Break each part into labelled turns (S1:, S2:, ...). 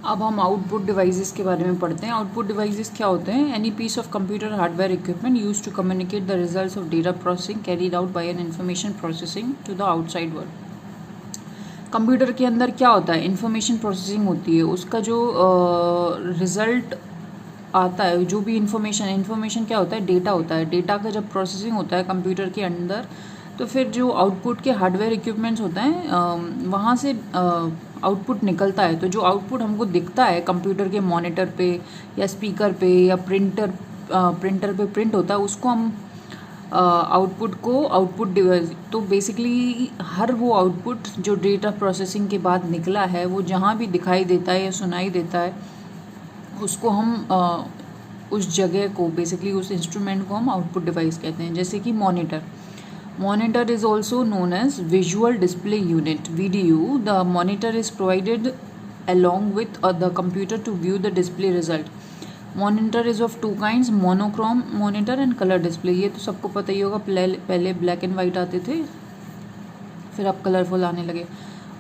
S1: अब हम output devices के बारे में पढ़ते हैं। आउटपुट डिवाइसेस क्या होते हैं? Any piece of computer hardware equipment use to communicate the results of data processing carried out by an information processing to the outside world. Computer के अंदर क्या होता है? इंफॉर्मेशन प्रोसेसिंग होती है। उसका जो रिजल्ट आता है, जो भी इंफॉर्मेशन क्या होता है? डेटा होता है। डेटा का जब प्रोसेसिंग होता है कंप्यूटर के अंदर, तो फिर जो आउटपुट के हार्डवेयर इक्विपमेंट्स होते हैं वहाँ से आउटपुट निकलता है। तो जो आउटपुट हमको दिखता है कंप्यूटर के मॉनिटर पे या स्पीकर पे या प्रिंटर पे प्रिंट होता है, उसको हम आउटपुट को आउटपुट डिवाइस। तो बेसिकली हर वो आउटपुट जो डेटा प्रोसेसिंग के बाद निकला है, वो जहाँ भी दिखाई देता है या सुनाई देता है, उसको हम उस जगह को, बेसिकली उस इंस्ट्रूमेंट को हम आउटपुट डिवाइस कहते हैं। जैसे कि monitor is also known as Visual Display Unit, VDU. The monitor is provided along with the computer to view the display result. Monitor is of two kinds, monochrome monitor and color display. ये तो सबको पता ही होगा। पहले black and white आते थे, फिर अब कलरफुल आने लगे।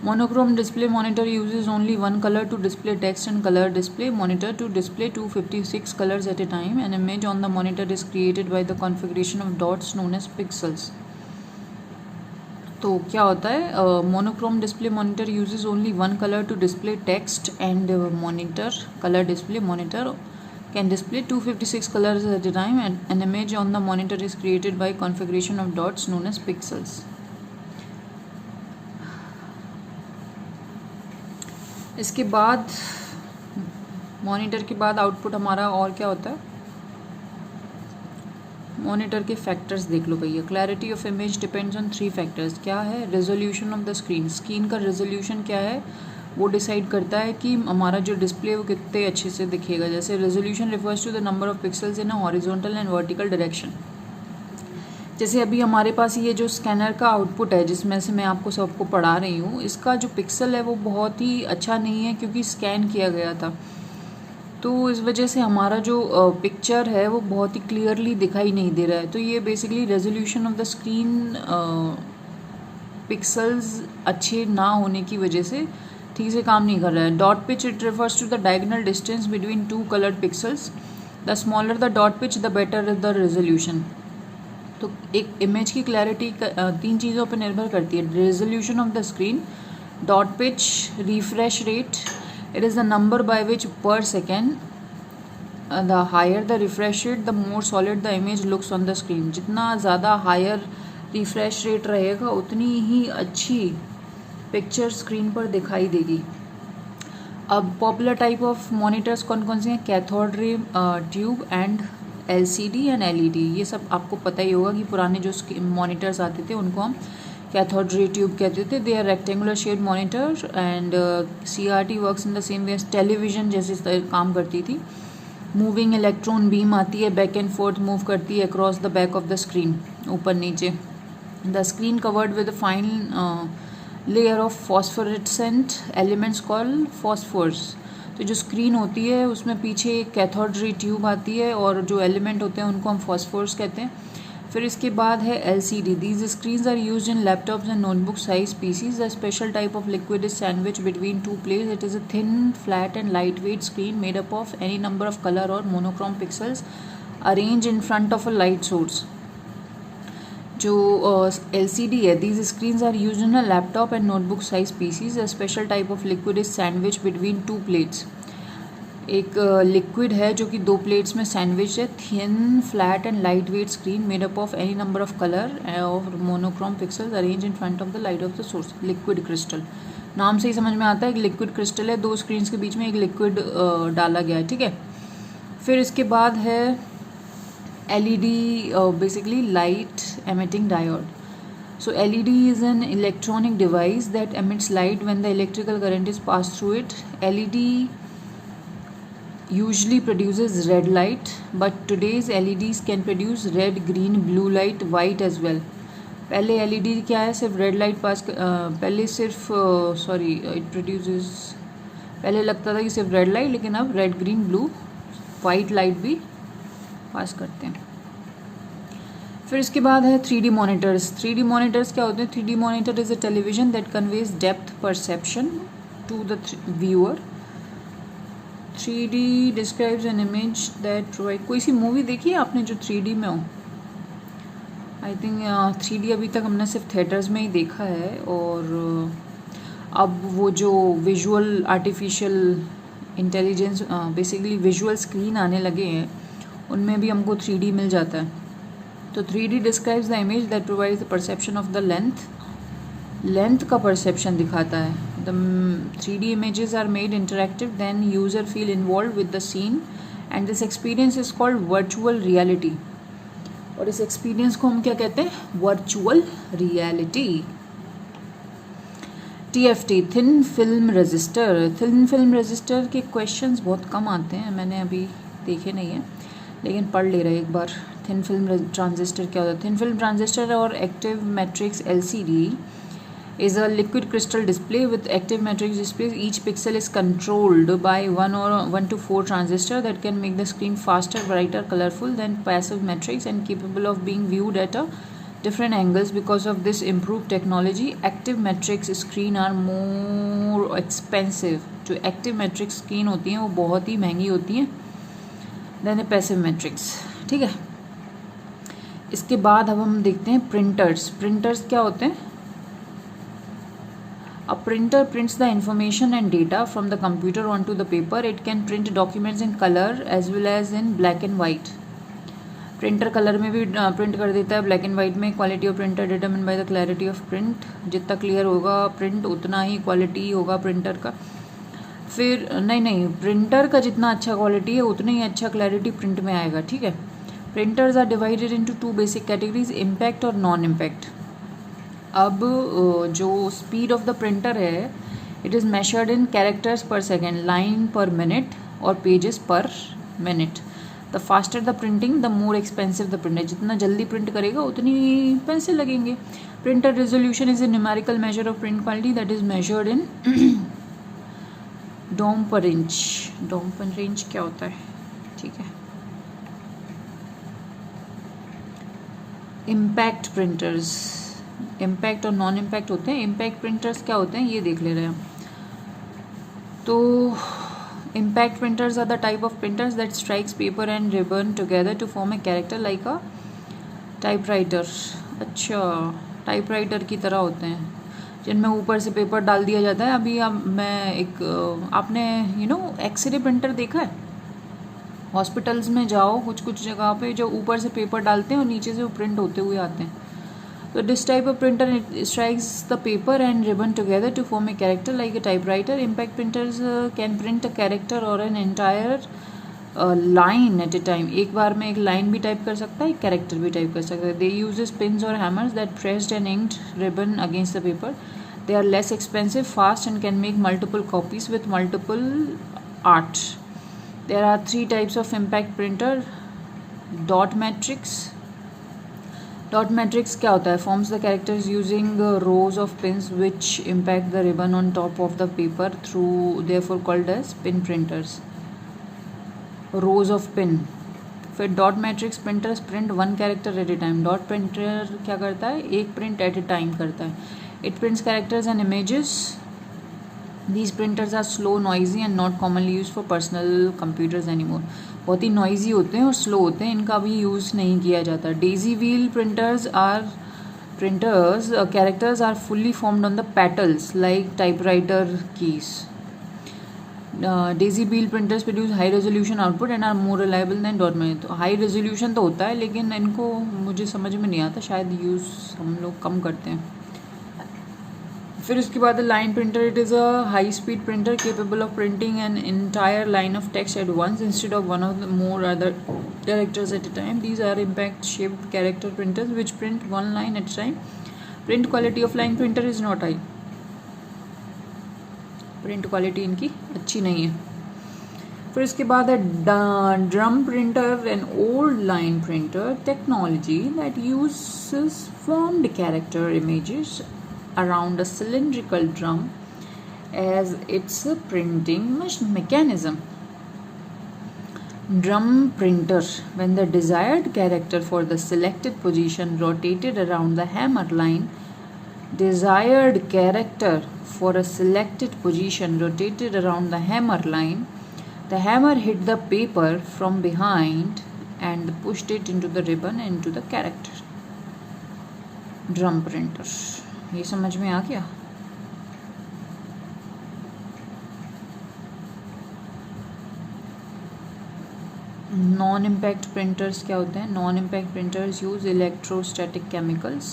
S1: Monochrome display monitor uses only one color to display text, and color display monitor to display 256 colors at a time. An image on the monitor is created by the configuration of dots known as pixels. तो क्या होता है? Monochrome display monitor uses only one colour to display text, and monitor colour display monitor can display 256 colours at a time, and an image on the monitor is created by configuration of dots known as pixels. इसके बाद monitor के बाद output हमारा और क्या होता है? Monitor के फैक्टर्स देख लो भैया। Clarity of image depends on 3 factors. क्या है? Resolution of the screen. Screen का रेजोल्यूशन क्या है? वो डिसाइड करता है कि हमारा जो डिस्प्ले वो कितने अच्छे से दिखेगा। जैसे resolution refers to the number of pixels in a horizontal and vertical direction. जैसे अभी हमारे पास ये जो स्कैनर का आउटपुट है, जिसमें से मैं आपको सबको पढ़ा रही हूँ, इसका जो पिक्सल है वो बहुत ही अच्छा नहीं है, क्योंकि स्कैन किया गया था। तो इस वजह से हमारा जो पिक्चर है वो बहुत ही क्लियरली दिखाई नहीं दे रहा है। तो ये basically resolution of the screen pixels अच्छे ना होने की वजह से ठीक से काम नहीं कर रहा है। Dot pitch, it refers to the diagonal distance between 2 coloured pixels. The smaller the dot pitch the better the resolution. तो एक इमेज की क्लैरिटी 3 चीज़ों पर निर्भर करती है। Resolution of the screen, dot pitch, refresh rate, it is the number by which per second the higher the refresh rate the more solid the image looks on the screen. जितना ज़्यादा higher refresh rate रहेगा उतनी ही अच्छी picture screen पर दिखाई देगी। अब popular type of monitors कौन कौन से हैं? Cathode ray tube and LCD and LED। ये सब आपको पता ही होगा कि पुराने जो मॉनिटर्स आते थे उनको हम कैथोड रे ट्यूब कहते थे। They are rectangular shade monitor, and CRT works in the same way. Television जैसे काम करती थी। मूविंग इलेक्ट्रॉन बीम आती है, बैक एंड फोर्थ मूव करती है across the back of the screen, ऊपर नीचे। The screen covered with fine layer of phosphorescent elements called phosphors. तो जो स्क्रीन होती है उसमें पीछे एक कैथोड रे ट्यूब आती है, और जो एलिमेंट होते हैं उनको हम फॉस्फोर्स कहते हैं। फिर इसके बाद है LCD। These screens are used in laptops and notebook size PCs. A special type of liquid is sandwiched between 2 plates. It is a thin, flat and lightweight screen made up of any number of color or monochrome pixels arranged in front of a light source. जो LCD है, these screens are used in a laptop and notebook size PCs. A special type of liquid is sandwiched between 2 plates. एक liquid है जो कि 2 plates में sandwich है। Thin, flat and lightweight screen made up of any number of colour और monochrome pixels arrange in front of the light of the source. Liquid crystal, नाम से ही समझ में आता है, एक लिक्विड क्रिस्टल है, 2 स्क्रीन्स के बीच में एक लिक्विड डाला गया है, ठीक है। फिर इसके बाद है LED, basically light emitting diode. So LED is an electronic device that emits light when the electrical current is passed through it. LED usually produces red light, but today's LEDs can produce red, green, blue light, white as well. पहले LED क्या है? सिर्फ red light pass पहले सिर्फ it produces, पहले लगता था कि सिर्फ रेड लाइट, लेकिन अब red, green, blue, white light भी पास करते हैं। फिर इसके बाद है 3D मॉनिटर्स। 3D मॉनिटर्स क्या होते हैं? 3D monitor is a television that conveys depth perception to the viewer. 3D describes an image that provide. कोई सी मूवी देखी है आपने जो 3D में हो? आई थिंक 3D अभी तक हमने सिर्फ थिएटर्स में ही देखा है, और अब वो जो visual artificial intelligence basically visual screen आने लगे हैं, उनमें भी हमको 3D मिल जाता है। तो 3D describes the image that provides the perception of the length का परसेप्शन दिखाता है। The 3D images are made interactive, then user feel involved with the scene, and this experience is called virtual reality। और इस experience को हम क्या कहते हैं? Virtual reality. TFT thin film register. Thin film register के क्वेश्चंस बहुत कम आते हैं, मैंने अभी देखे नहीं है, लेकिन पढ़ ले रहे एक बार। थिन फिल्म ट्रांजिस्टर क्या होता है? थिन फिल्म ट्रांजिस्टर और active matrix LCD is a liquid crystal display with active matrix displays. Each pixel is controlled by 1 to 4 transistor that can make the screen faster, brighter, colorful than passive matrix, and capable of being viewed at a different angles. Because of this improved technology, active matrix screen are more expensive। जो active matrix screen होती हैं वो बहुत ही महंगी होती हैं than a passive matrix। ठीक है, इसके बाद अब हम देखते हैं प्रिंटर्स। प्रिंटर्स क्या होते हैं? A printer prints the information and data from the computer onto the paper. It can print documents in color as well as in black and white। Printer colour में भी प्रिंट कर देता है, black and white में। Quality of printer determine by the clarity of print. जितना clear होगा print उतना ही quality होगा प्रिंटर का। फिर नहीं, प्रिंटर का जितना अच्छा क्वालिटी है उतना ही अच्छा क्लैरिटी प्रिंट में आएगा। ठीक है। Printers are divided into 2 basic categories, impact और नॉन इम्पैक्ट। अब जो स्पीड ऑफ द प्रिंटर है, it is measured in characters per second, line per minute और pages per minute. The faster the printing the more expensive the printer. जितना जल्दी print करेगा उतनी पैसे लगेंगे। Printer resolution is a numerical measure of print quality that is measured in dots per inch. Dome per inch क्या होता है? ठीक है। इम्पैक्ट प्रिंटर्स, इम्पैक्ट और नॉन इम्पैक्ट होते हैं। इम्पैक्ट प्रिंटर्स क्या होते हैं ये देख ले रहे हैं हम। तो impact printers are the type of printers that strikes paper and ribbon together to form a character like a typewriter. अच्छा, टाइपराइटर की तरह होते हैं जिनमें ऊपर से पेपर डाल दिया जाता है। अभी आपने एक्सरे प्रिंटर देखा है? हॉस्पिटल्स में जाओ, कुछ जगह पे जो ऊपर से पेपर डालते हैं और नीचे से वो प्रिंट होते हुए आते हैं। So this type of printer, it strikes the paper and ribbon together to form a character like a typewriter. Impact printers can print a character or an entire line at a time। एक बार में एक line भी type कर सकता है, एक character भी type कर सकता है। They use pins or hammers that pressed and inked ribbon against the paper. They are less expensive, fast, and can make multiple copies with multiple art। There are 3 types of impact printer। Dot matrix। Dot matrix क्या होता है? Forms the characters using rows of pins which impact the ribbon on top of the paper through, therefore called as pin printers. Rows of pin. फिर dot matrix printers print 1 character at a time. Dot printer क्या करता है? एक print eight a time करता है। It prints characters and images. These printers are slow, noisy and not commonly used for personal computers anymore। बहुत ही noisy होते हैं और slow होते हैं, इनका भी यूज़ नहीं किया जाता। Daisy wheel printers characters are fully formed on the petals like typewriter keys। Daisy wheel printers produce high resolution output and are more reliable than dot matrix। तो high resolution तो होता है, लेकिन इनको मुझे समझ में नहीं आता, शायद यूज़ हम लोग कम करते हैं। फिर उसके बाद line printer, it is a high speed printer capable of printing an entire line of text at once instead of one of the more other characters at a time. These are impact shaped character printers which print 1 line at a time। Print quality of line printer is not high. Print quality इनकी अच्छी नहीं है। फिर इसके बाद है drum printer, an old line printer technology that uses formed character images around a cylindrical drum as its printing mechanism। Drum printer, when the desired character for the selected position rotated around the hammer line, desired character for a selected position rotated around the hammer line, The hammer hit the paper from behind and pushed it into the ribbon and into the character. Drum printer. ये समझ में आ गया? Non impact printers क्या होते हैं? Non impact printers use electrostatic chemicals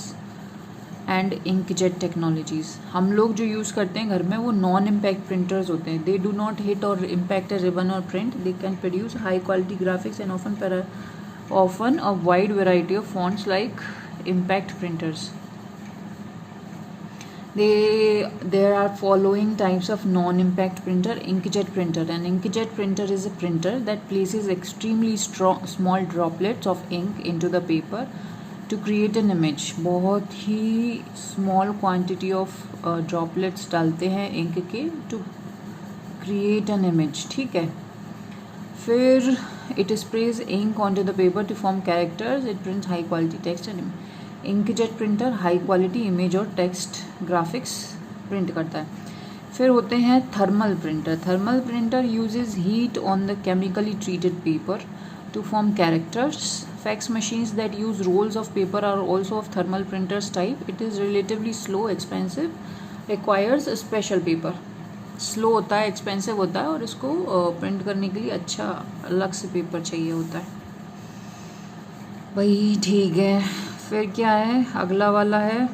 S1: and inkjet technologies. हम लोग जो यूज़ करते हैं घर में वो नॉन इम्पैक्ट प्रिंटर्स होते हैं. दे डू नॉट हिट और इम्पैक्ट अ रिबन और print. They can produce high quality graphics and often a wide variety of fonts like impact printers. There are following types of non-impact printer. Inkjet printer. An inkjet printer is a printer that places extremely small droplets of ink into the paper to create an image. बहुत ही small quantity of droplets डालते हैं ink के to create an image. ठीक है. फिर it sprays ink onto the paper to form characters. It prints high quality text and image. Inkjet printer high quality image और text graphics print करता है. फिर होते हैं thermal printer. Thermal printer uses heat on the chemically treated paper to form characters. Fax machines that use rolls of paper are also of thermal printers type. It is relatively slow, expensive, requires special paper. Slow होता है, expensive होता है और इसको print करने के लिए अच्छा अलग से पेपर चाहिए होता है. भाई ठीक है. फिर क्या है? अगला वाला है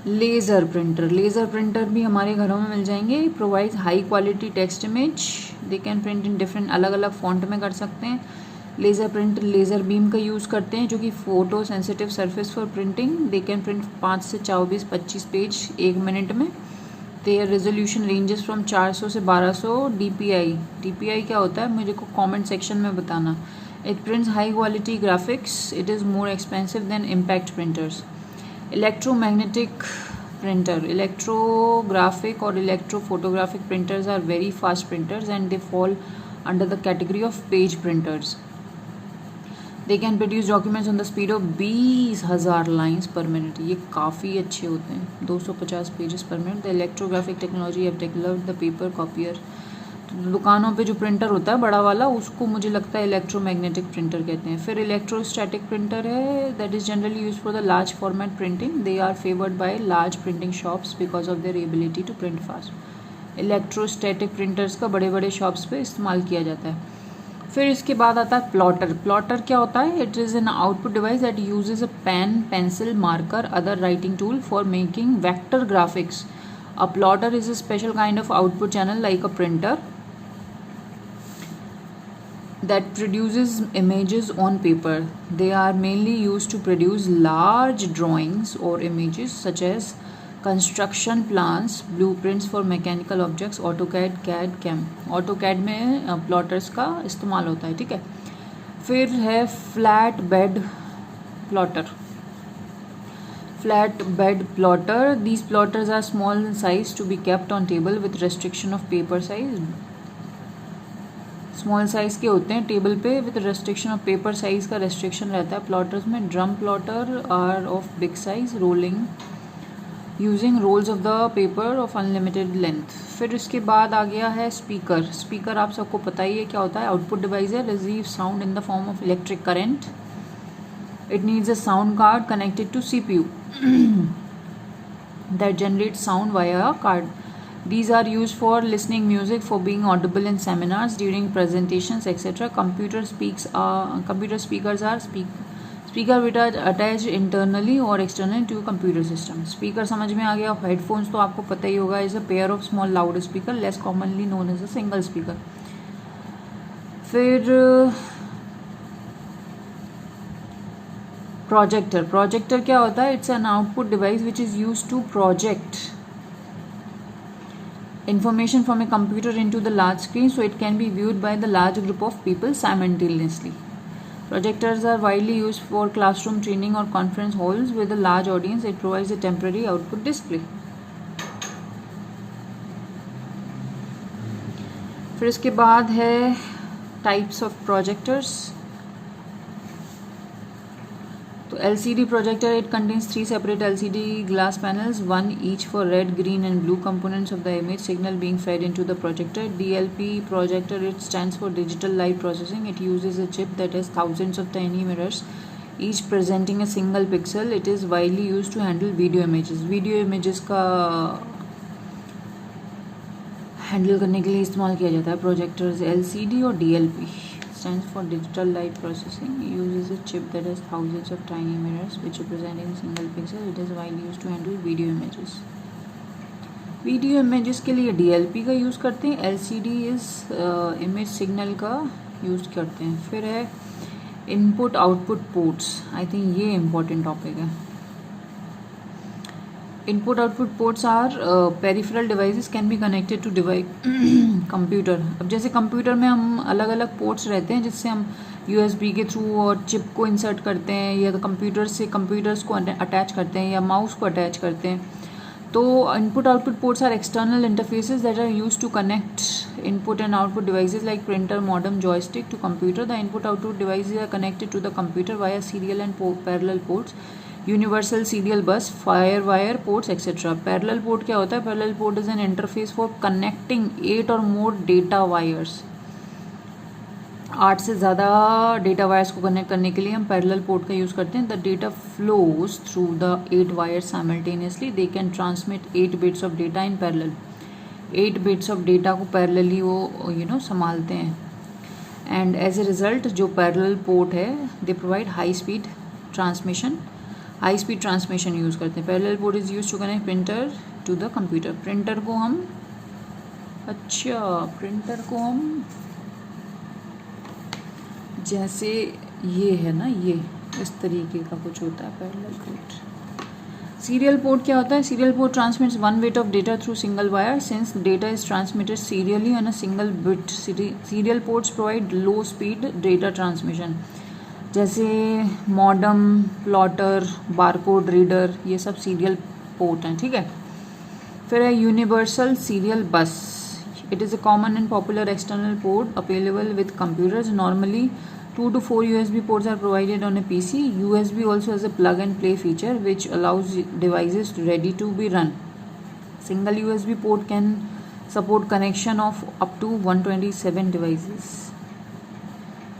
S1: लेज़र प्रिंटर. लेज़र प्रिंटर भी हमारे घरों में मिल जाएंगे. Provides high quality text image. They can print in different, अलग अलग फॉन्ट में कर सकते हैं. लेज़र प्रिंटर लेज़र बीम का यूज़ करते हैं जो कि photo sensitive surface for printing. They can print 5 से 24-25 पेज 1 मिनट में. देयर रेजोल्यूशन रेंजेस फ्रॉम 400 से 1200 DPI. DPI क्या होता है मुझे को कमेंट सेक्शन में बताना. It prints high quality graphics. It is more expensive than impact printers. Electromagnetic printer. Electrographic or electrophotographic printers are very fast printers and they fall under the category of page printers. They can produce documents on the speed of 20,000 lines per minute. ये काफ़ी अच्छे होते हैं. 250 pages per minute. The electrographic technology have developed the paper copier. दुकानों पे जो printer होता है बड़ा वाला उसको मुझे लगता है इलेक्ट्रोमैग्नेटिक प्रिंटर कहते हैं. फिर इलेक्ट्रोस्टैटिक प्रिंटर है. That is generally use for the large format printing. They are favoured by large printing shops because of their ability to print fast. Electrostatic printers का बड़े बड़े शॉप्स पे इस्तेमाल किया जाता है. फिर इसके बाद आता है प्लॉटर. प्लॉटर क्या होता है? It is an output device that uses a pen, pencil, marker, other writing tool for making vector graphics. A plotter is a special kind of output channel like a printer that produces images on paper. They are mainly used to produce large drawings or images such as construction plans, blueprints for mechanical objects, AutoCAD, CAD, CAM. AutoCAD में plotters का इस्तेमाल होता है. ठीक है. फिर है flat bed plotter. Flat bed plotter. These plotters are small in size to be kept on table with restriction of paper size. Small size के होते हैं टेबल पे with restriction of paper size का रेस्ट्रिक्शन रहता है. Plotters में drum plotter are of big size rolling using rolls of the paper of unlimited length. फिर इसके बाद आ गया है स्पीकर. स्पीकर आप सबको पता ही है क्या होता है. आउटपुट डिवाइस है. Receive sound in the form of electric current. It needs a sound card connected to CPU that generates sound via a card. These are used for listening music, for being audible in seminars, during presentations, etc. Computer speakers are speaker which are attached internally or externally to computer system. Speaker समझ में आ गया. Headphones तो आपको पता ही होगा. is a pair of small loud speaker, less commonly known as a single speaker. फिर projector. Projector क्या होता है? It's an output device which is use to project information from a computer into the large screen so it can be viewed by the large group of people simultaneously. Projectors are widely used for classroom training or conference halls with a large audience. It provides a temporary output display. फिर इसके बाद है types of projectors. तो LCD projector, it contains 3 separate LCD glass panels, one each for red, green and blue components of the image signal being fed into the projector. DLP projector, it stands for digital light processing. It uses a chip that has thousands of tiny mirrors, each presenting a single pixel. It is widely used to handle video images. Video images का handle करने के लिए इस्तेमाल किया जाता है projectors. LCD और DLP stands for digital light processing. It uses a chip that has thousands of tiny mirrors which are present in a single pixel. It is widely used to handle video images. Video images के लिए DLP का use करते हैं. LCD is image signal का use करते हैं. फिर है input output ports. I think ये इम्पोर्टेंट टॉपिक है. Input output ports are peripheral devices can be connected to device computer. अब जैसे कंप्यूटर में हम अलग अलग पोर्ट्स रहते हैं जिससे हम USB के थ्रू और चिप को इंसर्ट करते हैं या तो कंप्यूटर से कंप्यूटर्स को अटैच करते हैं या माउस को अटैच करते हैं. तो input output ports are external interfaces that are used to connect input and output devices like printer, modem, joystick to computer. The input output devices are connected to the computer via serial and parallel ports, universal serial bus, fire wire ports etcetera. Parallel port क्या होता है? Parallel port is an interface for connecting 8 और more data wires. 8 से ज़्यादा data wires को connect करने के लिए हम पैरेलल पोर्ट का यूज़ करते हैं. The data flows through the 8 wires simultaneously. They can transmit 8 bits of data in parallel. 8 bits of data को पैरेलली वो संभालते हैं. एंड एज ए रिजल्ट जो पैरेलल पोर्ट है they provide high speed transmission. High speed transmission use करते हैं. Parallel port is use to connect printer to the computer. Printer को हम जैसे ये है ना, ये इस तरीके का कुछ होता है पैरेलल पोर्ट. सीरियल पोर्ट क्या होता है? Serial port transmits 1 bit of data through single wire. Since data is transmitted serially on a single bit, serial ports provide low speed data transmission. जैसे मॉडम, प्लॉटर, बारकोड रीडर, ये सब serial port हैं. ठीक है. फिर है universal serial बस. It is a common and popular external port available with computers. Normally 2 to 4 USB ports are provided on a PC. USB also has a plug and play feature which allows devices ready to be run. Single USB port can support connection of up to 127 devices.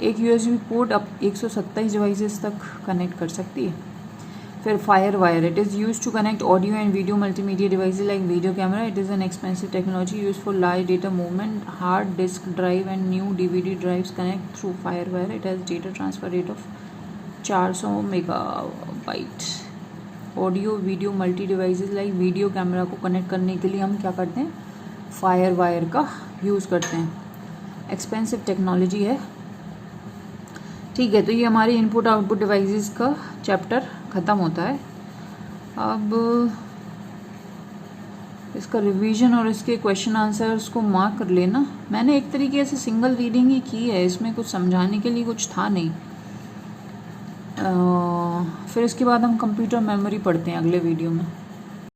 S1: एक USB port अब 127 devices तक connect कर सकती है. फिर fire wire. It is use to connect audio and video multimedia devices like video camera. It is an expensive technology use for large data movement. Hard disk drive and new DVD drives connect through fire wire. It has data transfer rate of 400 megabyte. Audio video multi devices like video camera को connect करने के लिए हम क्या करते हैं? Fire wire का use करते हैं. एक्सपेंसिव टेक्नोलॉजी है. ठीक है. तो ये हमारे इनपुट आउटपुट डिवाइसेस का चैप्टर ख़त्म होता है. अब इसका रिवीजन और इसके क्वेश्चन आंसर्स को मार्क कर लेना. मैंने एक तरीके से सिंगल रीडिंग ही की है, इसमें कुछ समझाने के लिए कुछ था नहीं. फिर इसके बाद हम कंप्यूटर मेमोरी पढ़ते हैं अगले वीडियो में.